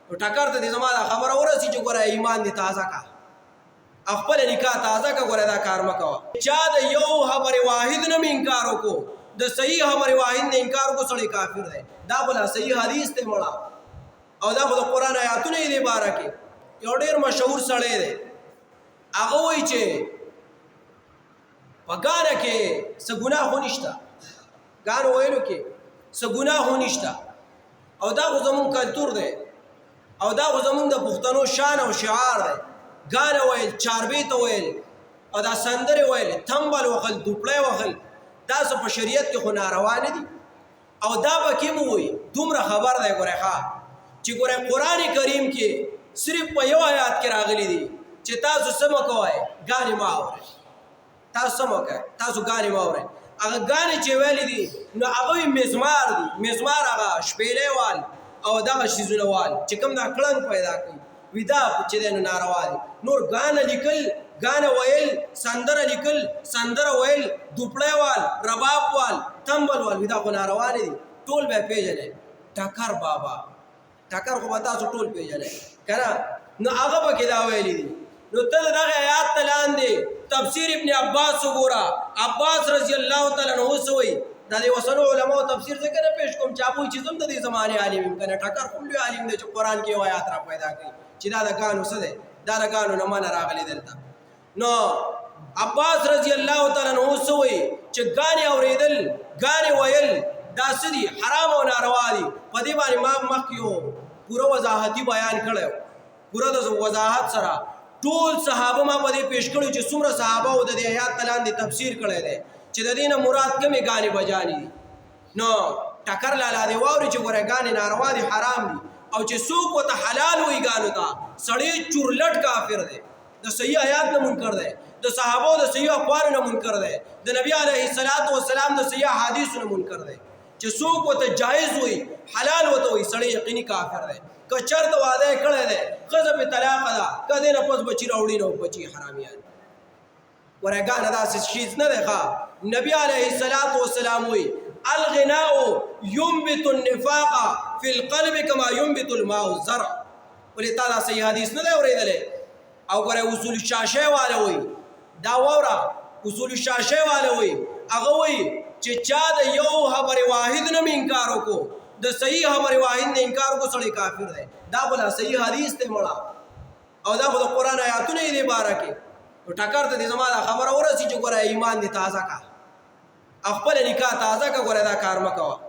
نو ټکر ته دې زما دا خبره ورسي چې ګوره ایمان دې تازه کا خپل نکاح تازه کا ګوره دا کار مه کوه چا د یو خبرې واحد نه انکار وکړو د صحیح خبرې واحد نه انکار وکړو سړی کافر دی دا بلا صحیح حدیث ته مړه او دا خو د قرآن آیاتونه یې دې باره کې یو ډېر مشهور سړی دی هغه وایي چې په ګانه کې څه ګناه خو نشته ګانو ویلو کې څه ګناه خو نشته او دا خو زمونږ کلتور دی او دا خو زمونږ د پښتنو شان او شعار دی ګانه ویل چاربیته ویل او دا سندرې ویل تمبل وخل دوپړی وخل دا څه په شریعت کې خو ناروا نه دي او دا به کې مو وایي دومره خبر دی ګورئ ښه چې ګورئ قرآن کریم کې صرف په یو آیات کې راغلی دي چې تاسو څه مه کوئ ګانې مه اورئ تاسو څه مه کوئ تاسو ګانې مه اورئ هغه ګانې چې ویلې دي نو هغه مزمار دي مزمار هغه شپېلۍ وال او دغه شیزونه وال چې کوم دا کړنګ پیدا کوي وي دا چې دی نو ناروا دي نور ګانه لیکل ګانه ویل سندره لیکل سندره ویل دوپړی وال رباب وال تمبل وال وي دا خو ناروا نه دي ټول به یې پېژنئ ټکر بابا ټکر خو به تاسو ټول پېژنئ که نه نو هغه پکې دا ویلي دي نو ته د دغه آیات ته لاندې تفسیر ابن عباس وګوره عباس رضی الله تعالی عنه څه وایي دا د اوسنو علماو تفسیر ځکه نه پیش کوم چې هغوی چې زه هم د دې زمانې عالم یم که نه ټکر خو لوی عالم دی چې قرآن کې یو آیات را پیدا کوي چې دا د ګانو څه دی دا د ګانو نه منه راغلی دلته نو عباس رضی الله تعالی عنه څه وایي چې ګانې اورېدل ګانې ویل دا څه دي حرام او ناروا دي په دې باندې ما مخکې یو پوره وضاحتي بیان کړی پوره د وضاحت سره ټول صحابه ما په دې پیش کړي چې څومره صحابه او د دې آیات لاندې تفسیر کړی دی چې د دې نه مراد کومې ګانې بجانې دي نو ټکر لالا دی واوري چې ګوره ګانې ناروا دي حرام دي او چې څوک ورته حلال وایي ګانو ته سړی چورلټ کافر دی د صحیح آیات نه منکر دی د صحابو د صحیح اقوالو نه منکر دی د نبي علیه السلام د صحیح احادیثو نه منکر دی چې څوک ورته جایز وایي حلال ورته وایي سړی یقیني کافر دی که چېرته واده یې کړی دی ښځه پې طلاقه ده که دې نه پس بچي راوړي نو بچي حرامیان ګوره ګانه داسې شیز نه دی ښه نبي علیه السلام وایي الغناء ينبت النفاق في القلب كما ينبت الماء الزرع ولې تا دا صحیح حدیث نه دی اورېدلی او ګوره اصول شاشی والا وایي دا واوره اصول شاشی والا وایي هغه وایي چې چا د یو خبرې واحد نه انکار وکړو د صحیح خبرې واحد نه انکار وکړو سړی کافر دی دا بلا صحیح حدیث ته مړه او دا خو د قرآن آیاتونه یې دې باره کې نو ټکر ته دې زما دا خبره ورسي چې ګوره ایمان دې تازه کا خپل نکاح تازه کا ګوره دا کار مه کوه